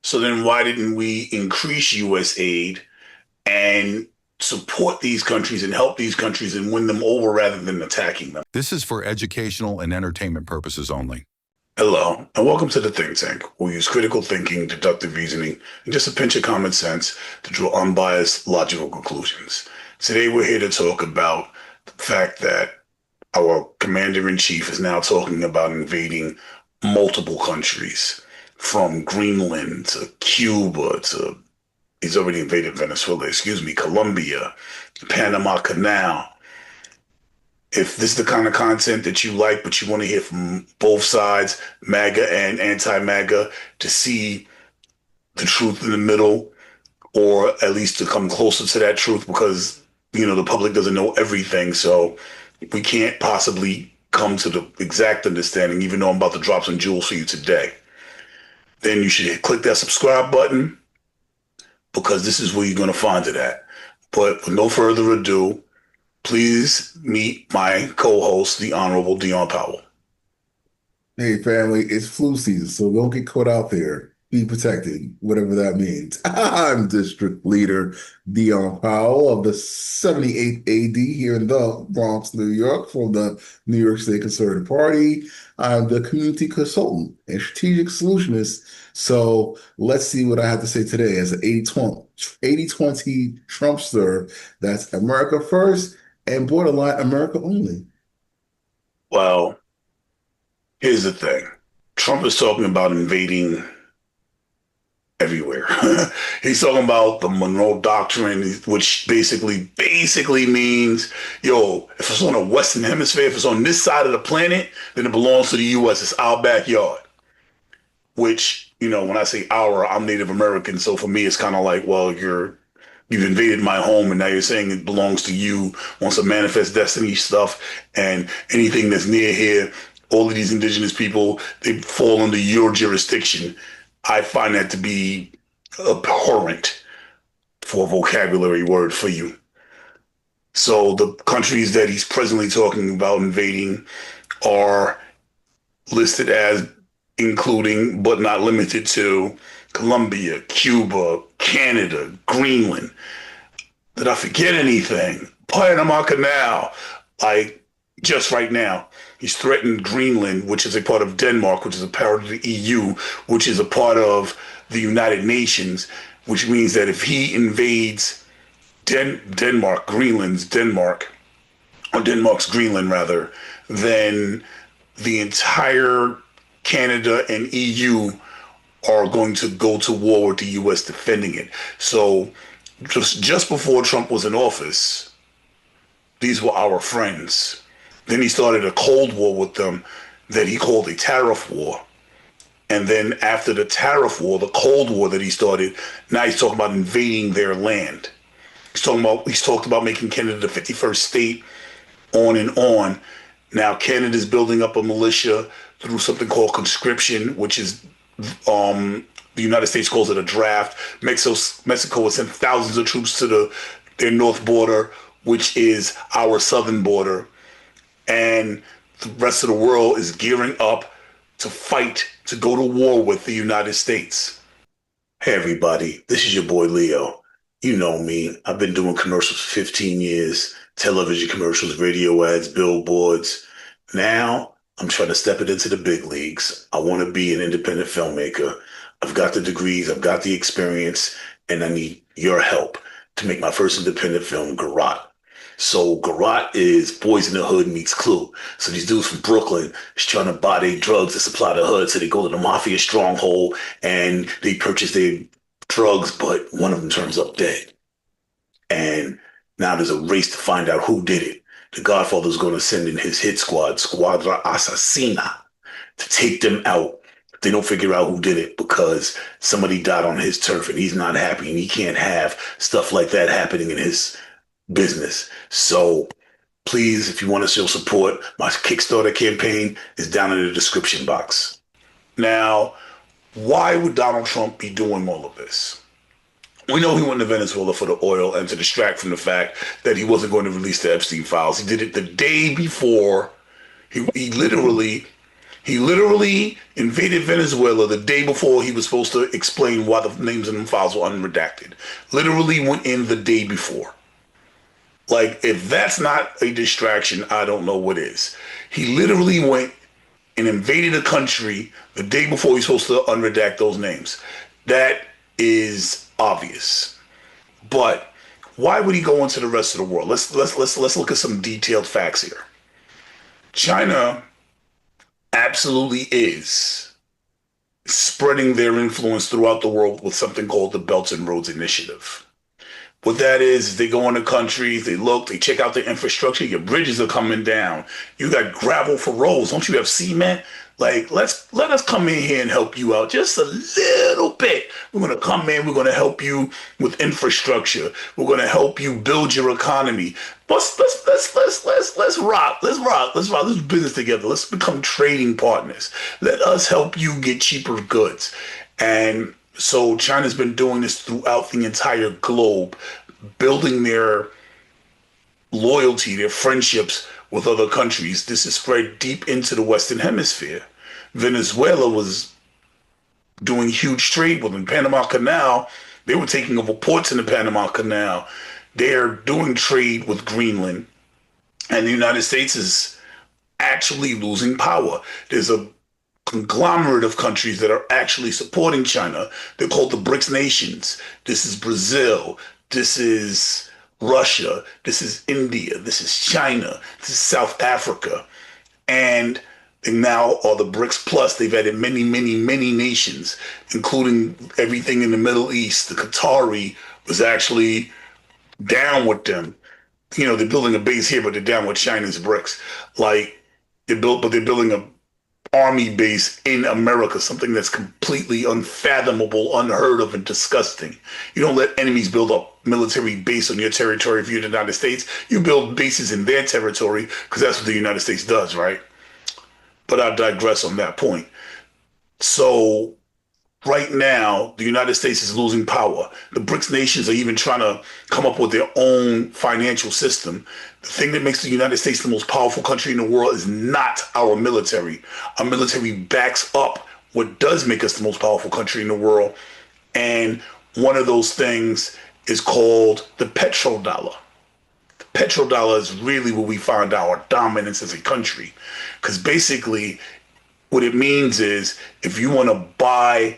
So then why didn't we increase U.S. aid and support these countries and help these countries and win them over rather than attacking them? This is for educational and entertainment purposes only. Hello, and welcome to the Think Tank. We use critical thinking, deductive reasoning, and just a pinch of common sense to draw unbiased, logical conclusions. Today, we're here to talk about the fact that our commander-in-chief is now talking about invading multiple countries, from Greenland to Cuba to, he's already invaded Venezuela, Colombia, Panama Canal. If this is the kind of content that you like, but you want to hear from both sides, MAGA and anti-MAGA, to see the truth in the middle, or at least to come closer to that truth, because, the public doesn't know everything. So we can't possibly come to the exact understanding, even though I'm about to drop some jewels for you today. Then you should click that subscribe button, because this is where you're going to find it at. But with no further ado, please meet my co-host, the Honorable Dion Powell. Hey, family, it's flu season, so don't get caught out there. Be protected, whatever that means. I'm District Leader Dion Powell of the 78th AD here in the Bronx, New York, from the New York State Conservative Party. I'm the community consultant and strategic solutionist. So let's see what I have to say today as an 80-20 Trumpster. That's America first and borderline America only. Well, here's the thing. Trump is talking about invading everywhere. He's talking about the Monroe Doctrine, which basically means, if it's on the Western Hemisphere, if it's on this side of the planet, then it belongs to the U.S. It's our backyard. Which, when I say our, I'm Native American, so for me, it's kind of like, well, you've invaded my home, and now you're saying it belongs to you, wants to manifest destiny stuff, and anything that's near here, all of these indigenous people, they fall under your jurisdiction. I find that to be abhorrent for a vocabulary word for you. So the countries that he's presently talking about invading are listed as including, but not limited to, Colombia, Cuba, Canada, Greenland. Did I forget anything? Panama Canal. Just right now, he's threatened Greenland, which is a part of Denmark, which is a part of the EU, which is a part of the United Nations, which means that if he invades Denmark's Greenland rather, then the entire Canada and EU are going to go to war with the U.S. defending it. So just before Trump was in office, these were our friends. Then he started a Cold War with them that he called a tariff war. And then after the tariff war, the Cold War that he started, now he's talking about invading their land. He's talked about making Canada the 51st state, on and on. Now Canada's building up a militia through something called conscription, which is the United States calls it a draft. Mexico has sent thousands of troops to their north border, which is our southern border. And the rest of the world is gearing up to fight, to go to war with the United States. Hey everybody, this is your boy Leo. You know me, I've been doing commercials for 15 years, television commercials, radio ads, billboards. Now, I'm trying to step it into the big leagues. I want to be an independent filmmaker. I've got the degrees, I've got the experience, and I need your help to make my first independent film, Garrote. So Garrote is Boys in the Hood meets Clue. So these dudes from Brooklyn is trying to buy their drugs to supply the hood. So they go to the mafia stronghold and they purchase their drugs, but one of them turns up dead. And now there's a race to find out who did it. The Godfather's going to send in his hit squad, Squadra Assassina, to take them out. They don't figure out who did it because somebody died on his turf and he's not happy and he can't have stuff like that happening in his business. So please, if you want to show support, my Kickstarter campaign is down in the description box. Now, why would Donald Trump be doing all of this? We know he went to Venezuela for the oil and to distract from the fact that he wasn't going to release the Epstein files. He did it the day before. He literally He literally invaded Venezuela the day before he was supposed to explain why the names in the files were unredacted. Literally went in the day before. Like, if that's not a distraction, I don't know what is. He literally went and invaded a country the day before he's supposed to unredact those names. That is obvious. But why would he go into the rest of the world? Let's look at some detailed facts here. China absolutely is spreading their influence throughout the world with something called the Belt and Roads Initiative. What that is they go into countries, they look, they check out the infrastructure, your bridges are coming down. You got gravel for roads. Don't you have cement? Like, let us come in here and help you out just a little bit. We're gonna come in, we're gonna help you with infrastructure. We're gonna help you build your economy. Let's rock. Let's do business together. Let's become trading partners. Let us help you get cheaper goods. And so China's been doing this throughout the entire globe, building their loyalty, their friendships with other countries. This is spread deep into the Western Hemisphere. Venezuela was doing huge trade with them. Panama Canal, they were taking over ports in the Panama Canal. They're doing trade with Greenland. And the United States is actually losing power. There's a conglomerate of countries that are actually supporting China. They're called the BRICS nations. This is Brazil. This is Russia. This is India. This is China. This is South Africa. And they now are the BRICS Plus. They've added many, many, many nations, including everything in the Middle East. The Qatari was actually down with them. You know, they're building a base here, but they're down with China's BRICS. Like, they're building a army base in America, something that's completely unfathomable, unheard of, and disgusting. You don't let enemies build a military base on your territory if you're the United States. You build bases in their territory because that's what the United States does, right? But I digress on that point. So right now, the United States is losing power. The BRICS nations are even trying to come up with their own financial system. The thing that makes the United States the most powerful country in the world is not our military. Our military backs up what does make us the most powerful country in the world. And one of those things is called the petrodollar. The petrodollar is really where we find our dominance as a country. Because basically, what it means is if you want to buy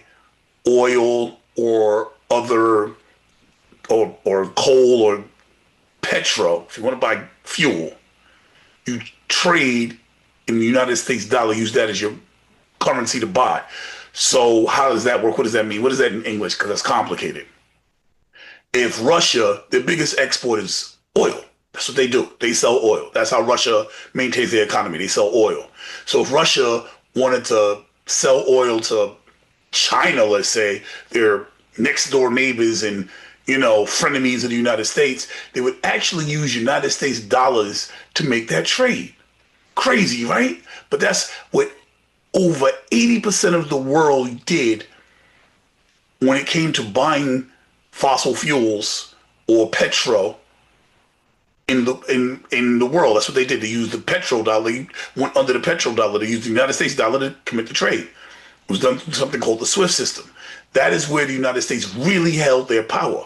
oil or other or coal or petrol, if you want to buy fuel, you trade in the United States dollar, use that as your currency to buy. So how does that work? What does that mean? What is that in English? Because that's complicated. If Russia, their biggest export is oil. That's what they do. They sell oil. That's how Russia maintains their economy. They sell oil. So if Russia wanted to sell oil to China, let's say, their next door neighbors and, you know, frenemies of the United States, they would actually use United States dollars to make that trade. Crazy, right? But that's what over 80% of the world did when it came to buying fossil fuels or petrol in the world. That's what they did. They used the petrodollar, went under the petrodollar. They used the United States dollar to commit the trade. It was done through something called the SWIFT system. That is where the United States really held their power.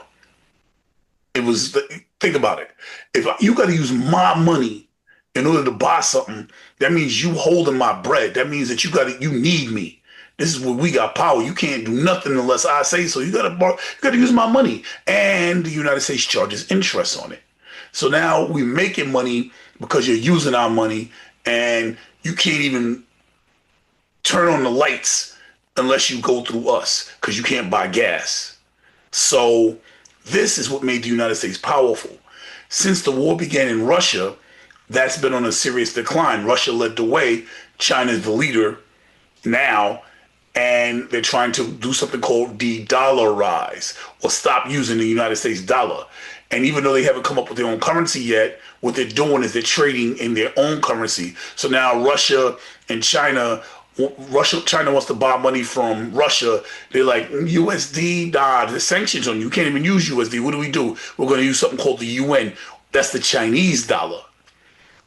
It was, think about it. If you got to use my money in order to buy something, that means you holding my bread. That means that you need me. This is where we got power. You can't do nothing unless I say so. You got to use my money. And the United States charges interest on it. So now we're making money because you're using our money, and you can't even turn on the lights unless you go through us because you can't buy gas. So this is what made the United States powerful. Since the war began in Russia, that's been on a serious decline. Russia led the way. China is the leader now, and they're trying to do something called de-dollarize or stop using the United States dollar. And even though they haven't come up with their own currency yet, what they're doing is they're trading in their own currency. So now Russia and China wants to buy money from Russia. They're like, USD, nah, there's sanctions on you. You can't even use USD. What do? We're going to use something called the UN. That's the Chinese dollar.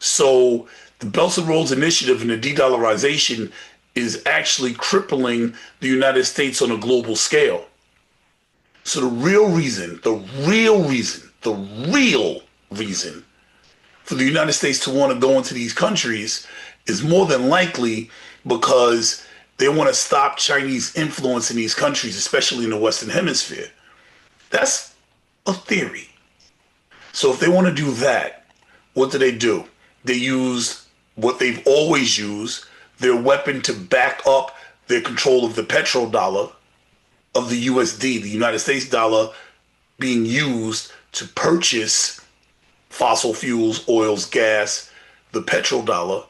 So the Belt and Roads Initiative and the de-dollarization is actually crippling the United States on a global scale. So the real reason for the United States to want to go into these countries is more than likely because they want to stop Chinese influence in these countries, especially in the Western Hemisphere. That's a theory. So if they want to do that, what do? They use what they've always used, their weapon to back up their control of the petrodollar, of the USD, the United States dollar, being used to purchase fossil fuels, oils, gas, the petrodollar.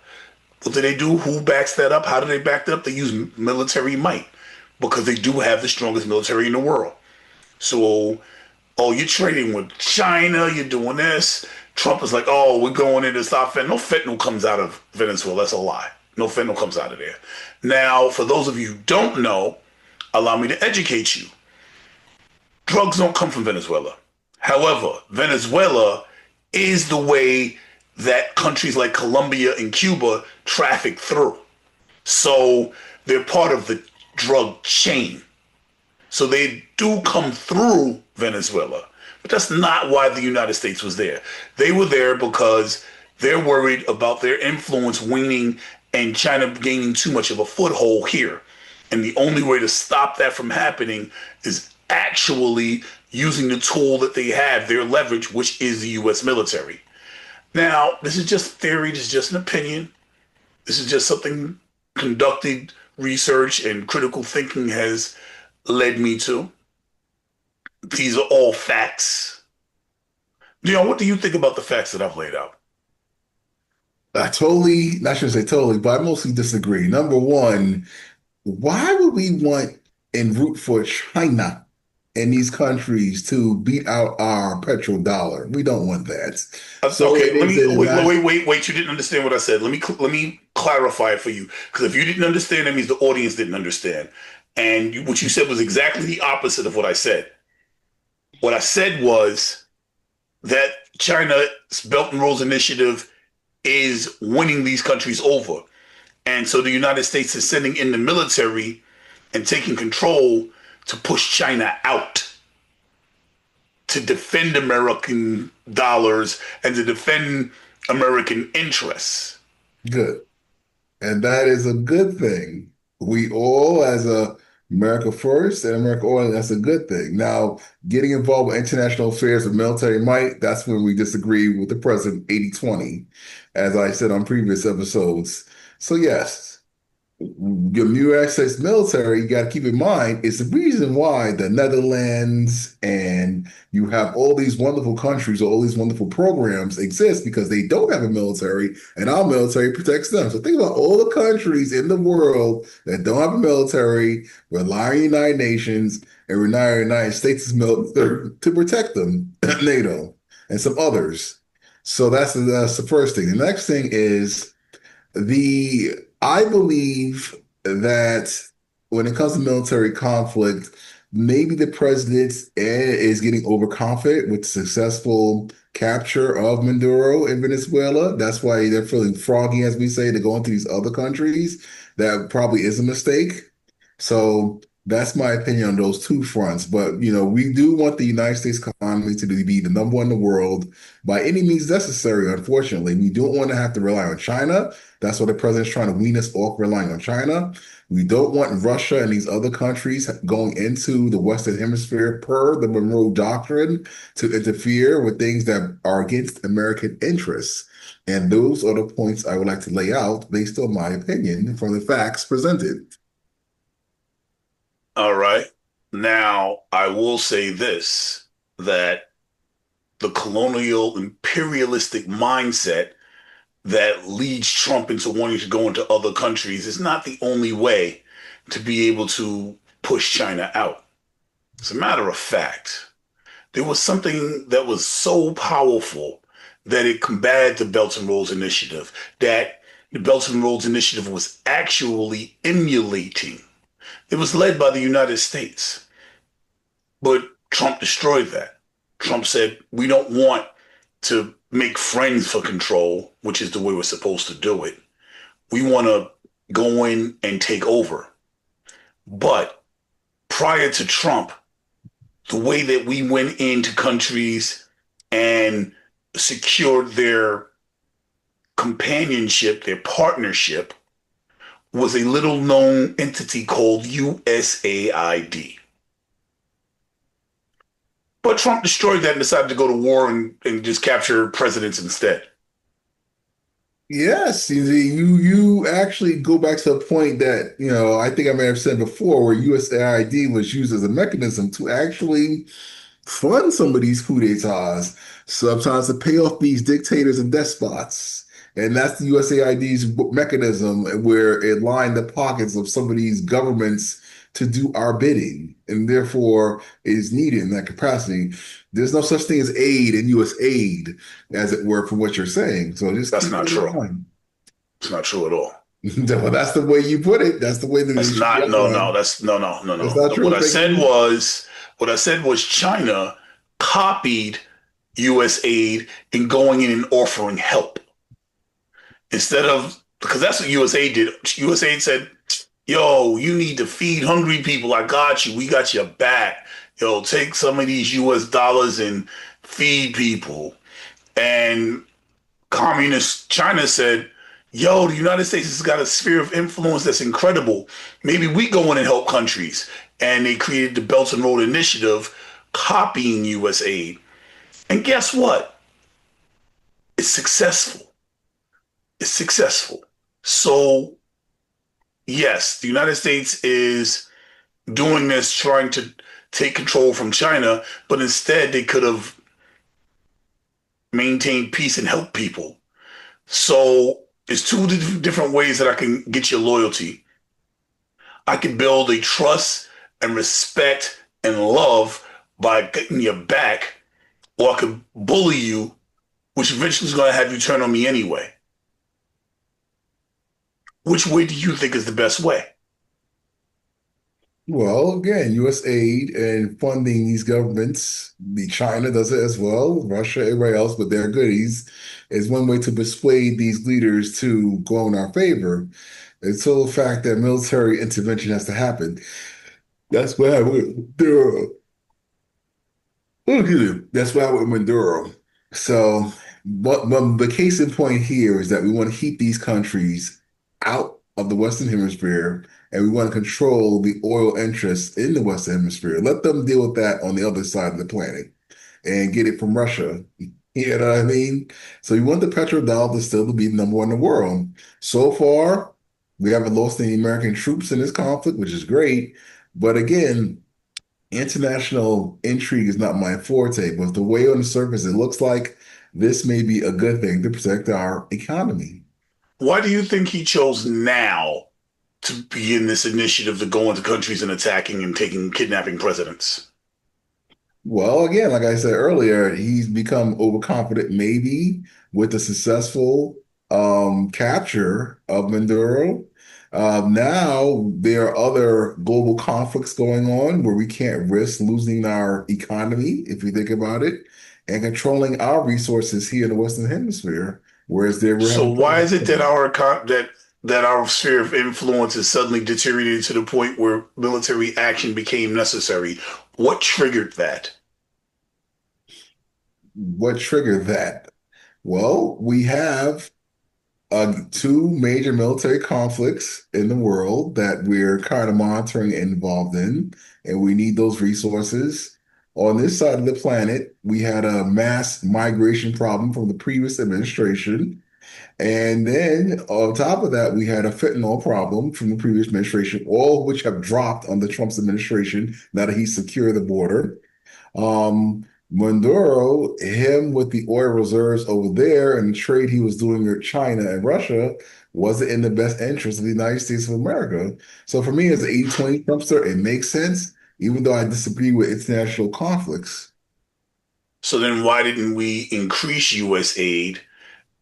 What do? Who backs that up? How do they back that up? They use military might because they do have the strongest military in the world. So, oh, you're trading with China, you're doing this. Trump is like, oh, we're going in to stop fentanyl. No fentanyl comes out of Venezuela. That's a lie. No fentanyl comes out of there. Now, for those of you who don't know, allow me to educate you. Drugs don't come from Venezuela. However, Venezuela is the way that countries like Colombia and Cuba traffic through. So they're part of the drug chain. So they do come through Venezuela. But that's not why the United States was there. They were there because they're worried about their influence waning and China gaining too much of a foothold here. And the only way to stop that from happening is actually using the tool that they have, their leverage, which is the US military. Now, this is just theory, this is just an opinion. This is just something conducted research and critical thinking has led me to. These are all facts. Dion, what do you think about the facts that I've laid out? I totally, not sure to say totally, but I mostly disagree. Number one, why would we want and root for China and these countries to beat out our petrodollar? We don't want that. So Okay, it let is me a wait. You didn't understand what I said. Let me clarify it for you. Because if you didn't understand, that means the audience didn't understand. And what you said was exactly the opposite of what I said. What I said was that China's Belt and Road Initiative is winning these countries over. And so the United States is sending in the military and taking control to push China out, to defend American dollars and to defend American interests. good. And that is a good thing. We all, as a America first and America oil, that's a good thing. Now, getting involved with international affairs of military might, that's when we disagree with the president 80-20, as I said on previous episodes. So yes, your United States military, you got to keep in mind, is the reason why the Netherlands and you have all these wonderful countries, all these wonderful programs exist because they don't have a military and our military protects them. So think about all the countries in the world that don't have a military, rely on the United Nations and rely on the United States' military to protect them, NATO and some others. So that's the first thing. The next thing is the I believe that when it comes to military conflict, maybe the president is getting overconfident with successful capture of Maduro in Venezuela. That's why they're feeling froggy, as we say, to go into these other countries. That probably is a mistake. So that's my opinion on those two fronts. But we do want the United States economy to be the number one in the world by any means necessary. Unfortunately, we don't want to have to rely on China. That's why the president's trying to wean us off relying on China. We don't want Russia and these other countries going into the Western Hemisphere per the Monroe Doctrine to interfere with things that are against American interests. And those are the points I would like to lay out based on my opinion from the facts presented. All right. Now, I will say this, that the colonial imperialistic mindset that leads Trump into wanting to go into other countries is not the only way to be able to push China out. As a matter of fact, there was something that was so powerful that it combated the Belt and Roads Initiative, that the Belt and Roads Initiative was actually emulating. It was led by the United States, but Trump destroyed that. Trump said, we don't want to make friends for control, which is the way we're supposed to do it. We want to go in and take over. But prior to Trump, the way that we went into countries and secured their companionship, their partnership, was a little known entity called USAID. But Trump destroyed that and decided to go to war and just capture presidents instead. Yes, you actually go back to a point that, I think I may have said before, where USAID was used as a mechanism to actually fund some of these coups d'etats, sometimes to pay off these dictators and despots. And that's the USAID's mechanism where it lined the pockets of some of these governments to do our bidding and therefore is needed in that capacity. There's no such thing as aid in US aid, as it were, from what you're saying. So just That's keep not that in true. mind. It's not true at all. Well, that's the way you put it. That's the way that it That's should be not, no, no, outlined. that's, no, no, no, That's no. not true. Thank you. What I said was China copied US aid in going in and offering help. Instead of, because that's what USA did. USA said, yo, you need to feed hungry people. I got you. We got your back. Yo, take some of these US dollars and feed people. And communist China said, yo, the United States has got a sphere of influence that's incredible. Maybe we go in and help countries. And they created the Belt and Road Initiative, copying US aid. And guess what? It's successful. It's successful. So, yes, the United States is doing this, trying to take control from China, but instead they could have maintained peace and helped people. So, it's two different ways that I can get your loyalty. I can build a trust and respect and love by getting your back, or I could bully you, which eventually is going to have you turn on me anyway. Which way do you think is the best way? Well, again, US aid and funding these governments, China does it as well, Russia, everybody else, but they're goodies, is one way to persuade these leaders to go in our favor. Until the fact that military intervention has to happen. That's what happened with Maduro. That's what happened with Maduro. So, but the case in point here is that we want to keep these countries out of the Western Hemisphere, and we want to control the oil interests in the Western Hemisphere. Let them deal with that on the other side of the planet and get it from Russia. You know what I mean? So you want the petrodollar to still be number one in the world. So far, we haven't lost any American troops in this conflict, which is great. But again, international intrigue is not my forte, but the way on the surface it looks like this may be a good thing to protect our economy. Why do you think he chose now to begin this initiative to go into countries and attacking and taking kidnapping presidents? Well, again, like I said earlier, he's become overconfident, maybe with the successful capture of Maduro. Now there are other global conflicts going on where we can't risk losing our economy, if you think about it, and controlling our resources here in the Western Hemisphere, whereas they were So having why is problems. it that our sphere of influence has suddenly deteriorated to the point where military action became necessary? What triggered that? What triggered that? Well, we have two major military conflicts in the world that we're kind of monitoring and involved in, and we need those resources. On this side of the planet, we had a mass migration problem from the previous administration. And then on top of that, we had a fentanyl problem from the previous administration, all of which have dropped under Trump's administration now that he's secured the border. Maduro, him with the oil reserves over there and the trade he was doing with China and Russia wasn't in the best interest of the United States of America. So for me, as an 80-20 Trumpster, it makes sense, even though I disagree with international conflicts. So then why didn't we increase US aid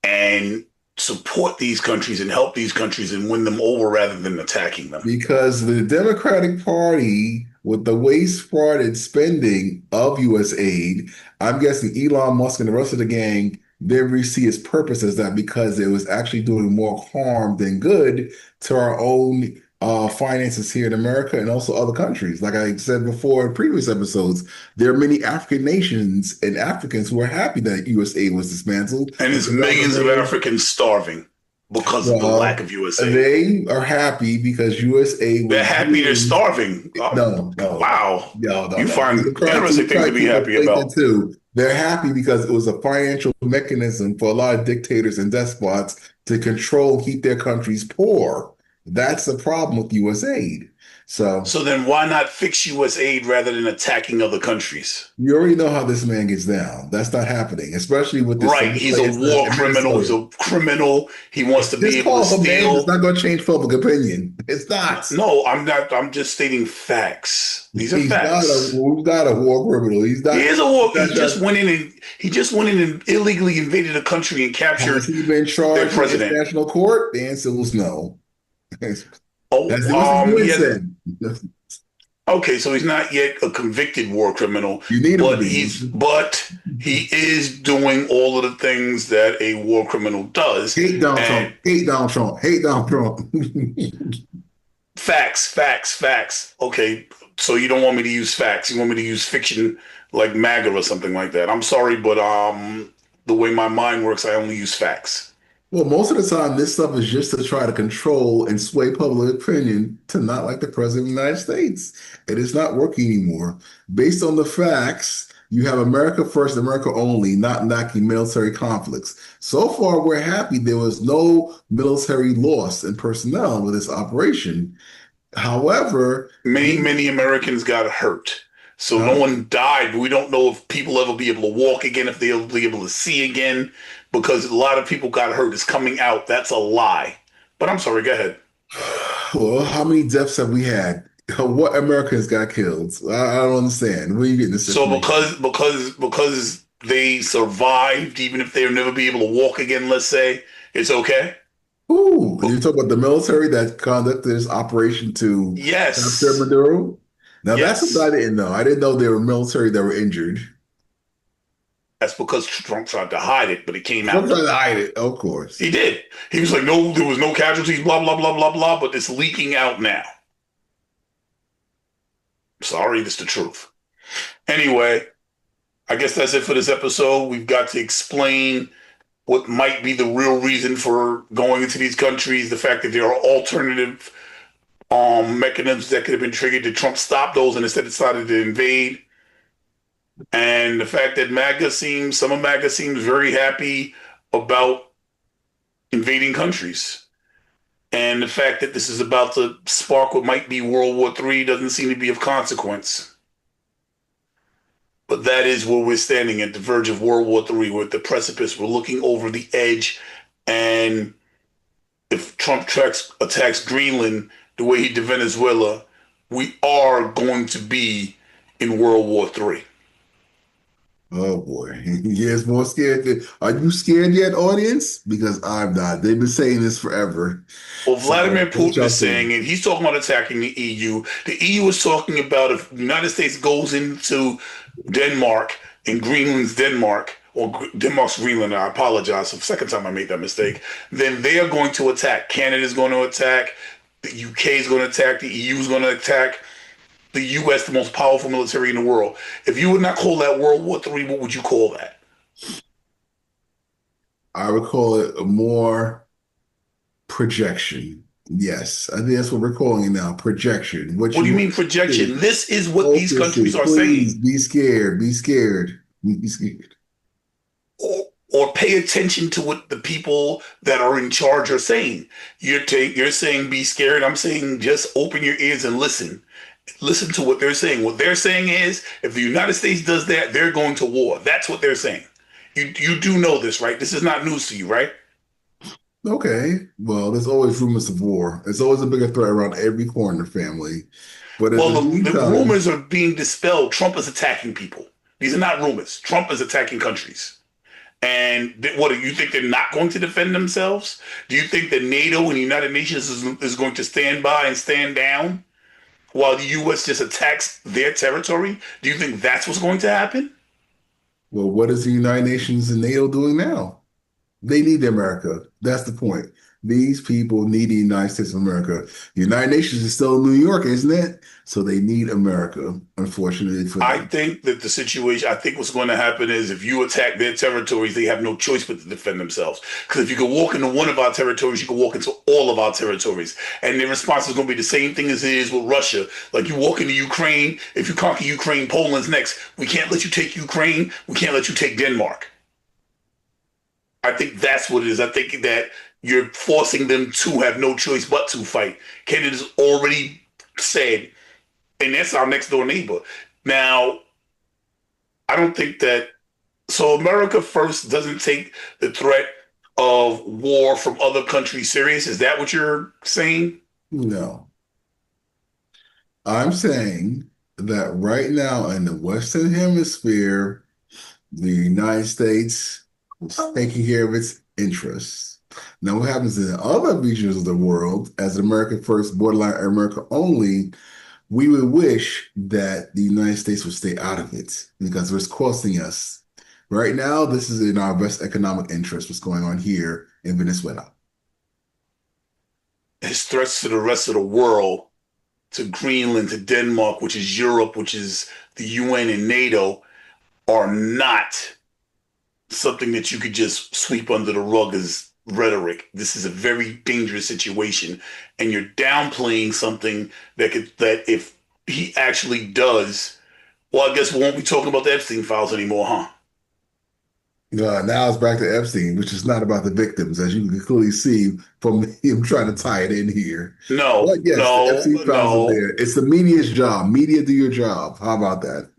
and support these countries and help these countries and win them over rather than attacking them? Because the Democratic Party, with the waste, fraud, and spending of US aid, I'm guessing Elon Musk and the rest of the gang then we see its purpose as that because it was actually doing more harm than good to our own finances here in America and also other countries. Like I said before in previous episodes, there are many African nations and Africans who are happy that U.S. aid was dismantled And there's because that was millions of their Africans starving because of the lack well, of USA. they are happy because USA They're was happy they're doing starving. no, no, Wow. You no. find You interesting things try to be to happy conflate the about. two. They're happy because it was a financial mechanism for a lot of dictators and despots to control and keep their countries poor. That's the problem with U.S. aid. So So then why not fix US aid rather than attacking other countries? you already know how this man gets down. That's not happening, especially with this Right. He's a war in criminal. He's Minnesota. a criminal. He wants to be Just able to call him names. It's steal. not going to change public opinion. It's not. No, I'm not. I'm just stating facts. These are facts. He's not a war criminal. He is a war. He's not He just went in and illegally invaded a country and has captured he been their charged in president. international court? The answer was no. That's Oh, what's the he UN has. said. Okay, so he's not yet a convicted war criminal, You need him to but be. he is doing all of the things that a war criminal does. Hate Donald And Trump. Hate Donald Trump. Hate Donald Trump. facts. Okay, so you don't want me to use facts. You want me to use fiction like MAGA or something like that. I'm sorry, but the way my mind works, I only use facts. Well, most of the time, this stuff is just to try to control and sway public opinion to not like the president of the United States. It is not working anymore. Based on the facts, you have America first, America only, not knocking military conflicts. So far, we're happy there was no military loss in personnel with this operation. However, Many Americans got hurt. So no uh, one died. We don't know if people ever be able to walk again, if they'll be able to see again, because a lot of people got hurt. It's coming out. That's a lie. But I'm sorry, go ahead. well, how many deaths have we had? What Americans got killed? I don't understand. Where are you getting this So information? because they survived, even if they'll never be able to walk again, let's say, it's okay. Ooh, you talk about the military that conducted this operation to capture Yes. Maduro? Now that's what I Yes. didn't know. I didn't know there were military that were injured. That's because Trump tried to hide it, but it came Trump out. tried to hide it, of course. He did. He was like, no, there was no casualties, blah, blah, blah, blah, blah, but it's leaking out now. Sorry, that's the truth. Anyway, I guess that's it for this episode. We've got to explain what might be the real reason for going into these countries, the fact that there are alternative mechanisms that could have been triggered to Trump stop those and instead decided to invade. And the fact that some of MAGA seems very happy about invading countries. And the fact that this is about to spark what might be World War III doesn't seem to be of consequence. But that is where we're standing at the verge of World War III. We're at the precipice. We're looking over the edge. And if Trump attacks Greenland the way he did Venezuela, we are going to be in World War III. Oh boy. Yes, more scared. Are you scared yet, audience? Because I'm not. They've been saying this forever. Well, So Vladimir what Putin y'all is saying, think? and he's talking about attacking the EU. The EU is talking about if the United States goes into Denmark and Greenland's Denmark, or Denmark's Greenland, I apologize for the second time I made that mistake, then they are going to attack. Canada's going to attack. The UK is going to attack. The EU is going to attack. The US, the most powerful military in the world. If you would not call that World War III, what would you call that? I would call it a more projection. Yes, I think that's what we're calling it now. Projection. What What do you you want mean to see. projection? This is what these Focus countries it. are Please saying. be scared. Be scared. Be scared. Or pay attention to what the people that are in charge are saying. You're saying be scared. I'm saying just open your ears and listen. Listen to what they're saying. What they're saying is if the United States does that, they're going to war. That's what they're saying. You do know this, right? This is not news to you, right? Okay. Well, there's always rumors of war. There's always a bigger threat around every corner, family. But in the Well, the meantime, rumors are being dispelled. Trump is attacking people. These are not rumors. Trump is attacking countries. And what do you think they're not going to defend themselves? Do you think that NATO and the United Nations is going to stand by and stand down while the U.S. just attacks their territory? Do you think that's what's going to happen? Well, what is the United Nations and NATO doing now? They need America. That's the point. These people need the United States of America. The United Nations is still in New York, isn't it? So they need America, unfortunately for I them. think that the situation, I think what's going to happen is if you attack their territories, they have no choice but to defend themselves. Because if you can walk into one of our territories, you can walk into all of our territories. And their response is going to be the same thing as it is with Russia. Like you walk into Ukraine, if you conquer Ukraine, Poland's next. We can't let you take Ukraine. We can't let you take Denmark. I think that's what it is. I think that you're forcing them to have no choice but to fight. Canada's already said, and that's our next door neighbor. Now, I don't think that so America first doesn't take the threat of war from other countries serious. Is that what you're saying? No, I'm saying that right now in the Western Hemisphere, the United States is taking care of its interests. Now, what happens in other regions of the world, as America first, borderline America only, we would wish that the United States would stay out of it because it's costing us. Right now, this is in our best economic interest, what's going on here in Venezuela. His threats to the rest of the world, to Greenland, to Denmark, which is Europe, which is the UN and NATO, are not something that you could just sweep under the rug as rhetoric. This is a very dangerous situation, and you're downplaying something that if he actually does, well, I guess we won't be talking about the Epstein files anymore, huh? Now it's back to Epstein, which is not about the victims, as you can clearly see from him trying to tie it in here. No, But yes, the no, Epstein files are no. there. It's the media's job. Media, do your job. How about that?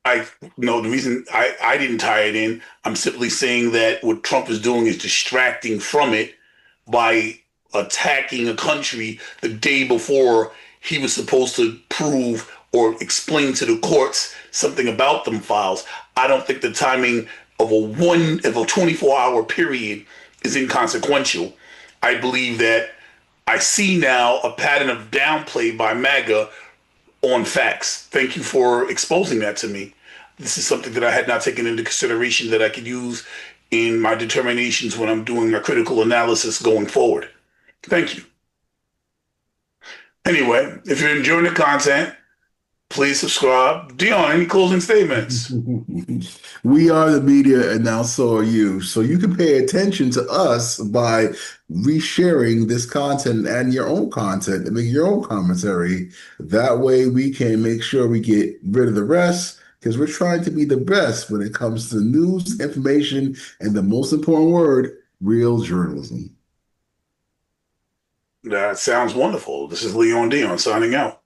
I no. The reason I didn't tie it in, I'm simply saying that what Trump is doing is distracting from it by attacking a country the day before he was supposed to prove or explain to the courts something about them files. I don't think the timing of a 24-hour period is inconsequential. I believe that I see now a pattern of downplay by MAGA on facts. Thank you for exposing that to me. This is something that I had not taken into consideration that I could use in my determinations when I'm doing a critical analysis going forward. Thank you. Anyway, if you're enjoying the content, please subscribe. Dion, any closing statements? We are the media, and now so are you. So you can pay attention to us by resharing this content and your own content and make your own commentary. That way, we can make sure we get rid of the rest because we're trying to be the best when it comes to news, information, and the most important word, real journalism. That sounds wonderful. This is Leon Dion signing out.